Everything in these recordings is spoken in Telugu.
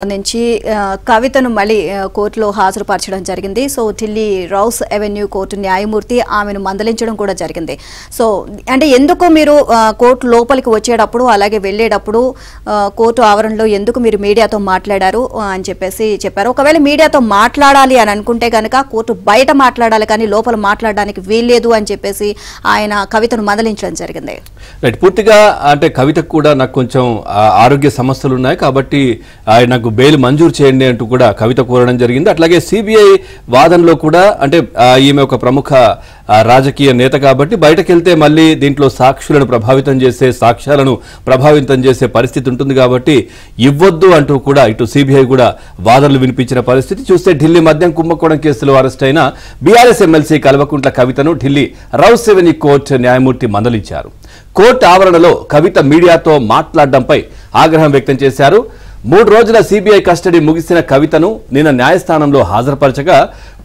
నుంచి కవితను మళ్ళీ కోర్టులో హాజరుపరచడం జరిగింది. So Delhi rows avenue court న్యాయమూర్తి ఆమెను మందలించడం కూడా జరిగింది. సో అంటే ఎందుకు మీరు కోర్టు లోపలికి వచ్చేటప్పుడు అలాగే వెళ్ళేటప్పుడు కోర్టు ఆవరణలో ఎందుకు మీరు మీడియాతో మాట్లాడారు అని చెప్పారు. ఒకవేళ మీడియాతో మాట్లాడాలి అని అనుకుంటే కనుక కోర్టు బయట మాట్లాడాలి కానీ లోపల మాట్లాడడానికి వీల్లేదు అని చెప్పేసి ఆయన కవితను మందలించడం జరిగింది. రైట్, పూర్తిగా అంటే కవితకు కూడా నాకు కొంచెం ఆరోగ్య సమస్యలు ఉన్నాయి కాబట్టి నాకు బెయిల్ మంజూరు చేయండి అంటూ కూడా కవిత కోరడం జరిగింది. అట్లాగే సిబిఐ వాదనలో కూడా అంటే ఈమె ఒక ప్రముఖ రాజకీయ నేత కాబట్టి బయటకెళ్తే మళ్ళీ దీంట్లో సాక్షులను ప్రభావితం చేసే సాక్ష్యాలను ప్రభావితం చేసే పరిస్థితి ఉంటుంది కాబట్టి ఇవ్వద్దు అంటూ కూడా ఇటు సిబిఐ కూడా వాదనలు వినిపించిన పరిస్థితి చూస్తే ఢిల్లీ మద్యం కుంభకోణం కేసులో అరెస్ట్ అయిన బీఆర్ఎస్ ఎమ్మెల్సీ కల్వకుంట్ల కవితను ఢిల్లీ రౌస్ అవెన్యూ కోర్టు న్యాయమూర్తి మందలించారు. కోర్టు ఆవరణలో కవిత మీడియాతో మాట్లాడడంపై ఆగ్రహం వ్యక్తం చేశారు. 3 రోజుల సిబిఐ కస్టడీ ముగిసిన కవితను నిన్న న్యాయస్థానంలో హాజరుపరచగా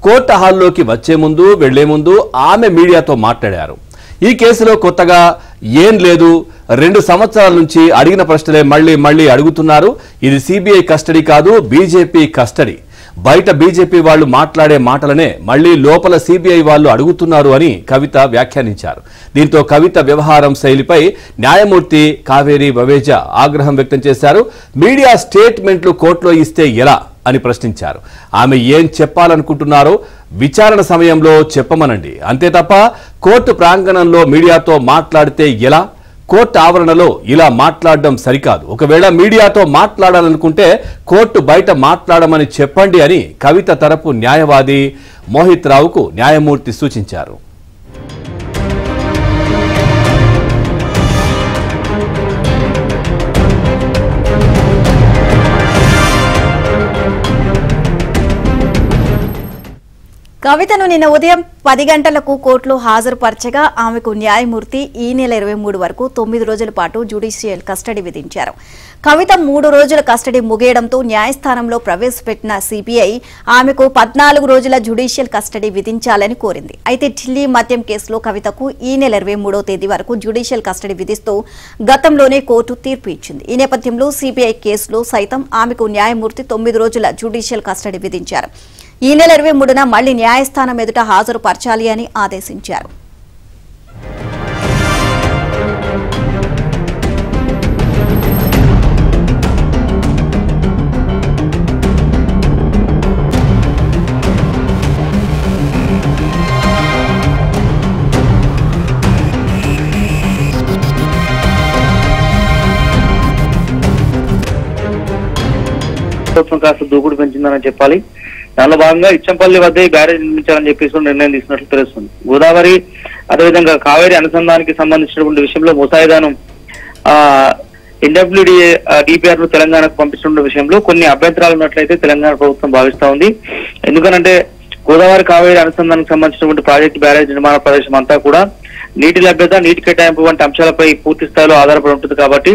కోర్టు హాల్లోకి వచ్చే ముందు వెళ్లే ముందు ఆమె మీడియాతో మాట్లాడారు. ఈ కేసులో కొత్తగా ఏం లేదు, 2 సంవత్సరాల నుంచి అడిగిన ప్రశ్నలే మళ్లీ అడుగుతున్నారు. ఇది సిబిఐ కస్టడీ కాదు, బీజేపీ కస్టడీ. బయట బీజేపీ వాళ్ళు మాట్లాడే మాటలనే మళ్లీ లోపల సిబిఐ వాళ్ళు అడుగుతున్నారు అని కవిత వ్యాఖ్యానించారు. దీంతో కవిత వ్యవహారం శైలిపై న్యాయమూర్తి కావేరి వవేజా ఆగ్రహం వ్యక్తం చేశారు. మీడియా స్టేట్మెంట్లు కోర్టులో ఇస్తే ఎలా అని ప్రశ్నించారు. ఆమె ఏం చెప్పాలనుకుంటున్నారో విచారణ సమయంలో చెప్పమనండి, అంతే తప్ప కోర్టు ప్రాంగణంలో మీడియాతో మాట్లాడితే ఎలా? కోర్టు ఆవరణలో ఇలా మాట్లాడడం సరికాదు. ఒకవేళ మీడియాతో మాట్లాడాలనుకుంటే కోర్టు బయట మాట్లాడమని చెప్పండి అని కవిత తరపు న్యాయవాది మోహిత్ రావుకు న్యాయమూర్తి సూచించారు. కవితను నిన్న ఉదయం 10 గంటలకు కోర్టులో హాజరుపరచగా ఆమెకు న్యాయమూర్తి ఈ నెల 23 వరకు 9 రోజుల పాటు జ్యుడిషియల్ కస్టడీ విధించారు. కవిత 3 రోజుల కస్టడీ ముగియడంతో న్యాయస్థానంలో ప్రవేశపెట్టిన సిబిఐ ఆమెకు 14 రోజుల జ్యుడిషియల్ కస్టడీ విధించాలని కోరింది. అయితే ఢిల్లీ మద్యం కేసులో కవితకు ఈ నెల 23వ తేదీ వరకు జ్యుడిషియల్ కస్టడీ విధిస్తూ గతంలోనే కోర్టు తీర్పు ఇచ్చింది. ఈ నేపథ్యంలో సిబిఐ కేసులో సైతం ఆమెకు న్యాయమూర్తి 9 రోజుల జ్యుడిషియల్ కస్టడీ విధించారు. ఈ నెల 23న మళ్లీ న్యాయస్థానం ఎదుట హాజరుపరచాలి అని ఆదేశించారు. కాస్త దూకుడు పెంచిందని చెప్పాలి. దానిలో భాగంగా ఇచ్చంపల్లి వద్ద బ్యారేజ్ నిర్మించాలని చెప్పేసి నిర్ణయం తీసుకున్నట్లు తెలుస్తుంది. గోదావరి అదేవిధంగా కావేరీ అనుసంధానానికి సంబంధించినటువంటి విషయంలో ముసాయిదాను ఎన్డబ్ల్యూడిఏ డిపిఆర్ ను తెలంగాణకు పంపిస్తున్న విషయంలో కొన్ని అభ్యంతరాలు ఉన్నట్లయితే తెలంగాణ ప్రభుత్వం భావిస్తా ఉంది. ఎందుకనంటే గోదావరి కావేరీ అనుసంధానానికి సంబంధించినటువంటి ప్రాజెక్టు బ్యారేజ్ నిర్మాణ ప్రదేశం అంతా కూడా నీటి లభ్యత, నీటి కేటాయింపు వంటి అంశాలపై పూర్తి స్థాయిలో ఆధారపడి ఉంటుంది కాబట్టి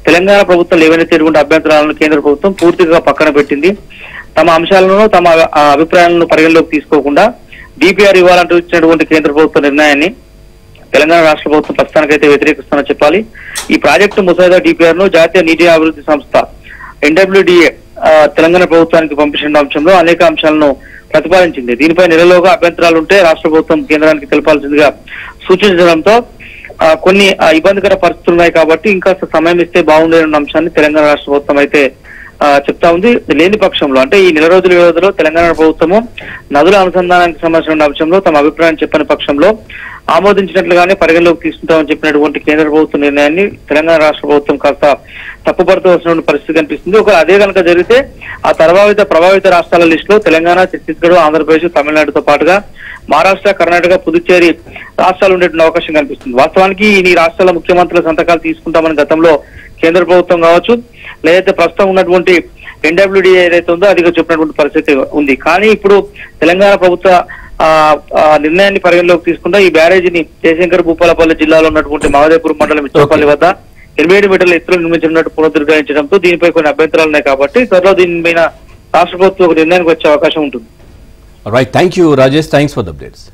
తెలంగాణ ప్రభుత్వం లేవనెత్తేటువంటి అభ్యంతరాలను కేంద్ర ప్రభుత్వం పూర్తిగా పక్కన పెట్టింది. తమ అంశాలను, తమ అభిప్రాయాలను పరిగణలోకి తీసుకోకుండా డిపిఆర్ ఇవ్వాలంటూ ఇచ్చినటువంటి కేంద్ర ప్రభుత్వ నిర్ణయాన్ని తెలంగాణ రాష్ట్ర ప్రభుత్వం ప్రస్తుతానికైతే వ్యతిరేకిస్తుందని చెప్పాలి. ఈ ప్రాజెక్టు ముసాయిదా డిపిఆర్ ను జాతీయ నీటి అభివృద్ధి సంస్థ ఎన్డబ్ల్యూడిఏ తెలంగాణ ప్రభుత్వానికి పంపించిన అంశంలో అనేక అంశాలను ప్రతిపాదించింది. దీనిపై నెలలోగా అభ్యంతరాలు ఉంటే రాష్ట్ర ప్రభుత్వం కేంద్రానికి తెలపాల్సిందిగా సూచించడంతో కొన్ని ఇబ్బందికర పరిస్థితులు ఉన్నాయి కాబట్టి ఇంకా సమయం ఇస్తే బాగుండేన్న అంశాన్ని తెలంగాణ రాష్ట్ర ప్రభుత్వం అయితే చెప్తా ఉంది. లేని పక్షంలో అంటే ఈ నెల రోజుల వ్యవధిలో తెలంగాణ ప్రభుత్వము నదుల అనుసంధానానికి సంబంధించిన అంశంలో తమ అభిప్రాయం చెప్పని పక్షంలో ఆమోదించినట్లుగానే పరిగణలోకి తీసుకుంటామని చెప్పినటువంటి కేంద్ర ప్రభుత్వ నిర్ణయాన్ని తెలంగాణ రాష్ట్ర ప్రభుత్వం కాస్త తప్పుపడుతూ పరిస్థితి కనిపిస్తుంది. ఒక అదే కనుక జరిగితే ఆ ప్రభావిత రాష్ట్రాల లిస్టులో తెలంగాణ, ఛత్తీస్గఢ్, ఆంధ్రప్రదేశ్, తమిళనాడుతో పాటుగా మహారాష్ట్ర, కర్ణాటక, పుదుచ్చేరి రాష్ట్రాలు ఉండేటువంటి అవకాశం కనిపిస్తుంది. వాస్తవానికి ఈ రాష్ట్రాల ముఖ్యమంత్రుల సంతకాలు తీసుకుంటామని గతంలో కేంద్ర ప్రభుత్వం కావచ్చు లేదైతే ప్రస్తుతం ఉన్నటువంటి ఎన్డబ్ల్యూడిఏ ఏదైతే ఉందో అది చెప్పినటువంటి పరిస్థితి ఉంది. కానీ ఇప్పుడు తెలంగాణ ప్రభుత్వ నిర్ణయాన్ని పరిగణలోకి తీసుకుంటా ఈ బ్యారేజీని జయశంకర్ భూపాలపల్లి జిల్లాలో ఉన్నటువంటి మహదేవ్పూర్ మండలం ఇచ్చపల్లి వద్ద 87 మీటర్ల ఎత్తులో నిర్మించినట్టు పునరుద్ధరించడంతో దీనిపై కొన్ని అభ్యంతరాలు ఉన్నాయి కాబట్టి త్వరలో దీనిపైన రాష్ట్ర ప్రభుత్వం ఒక నిర్ణయానికి వచ్చే అవకాశం ఉంటుంది. Right, thank you Rajesh, thanks for the updates.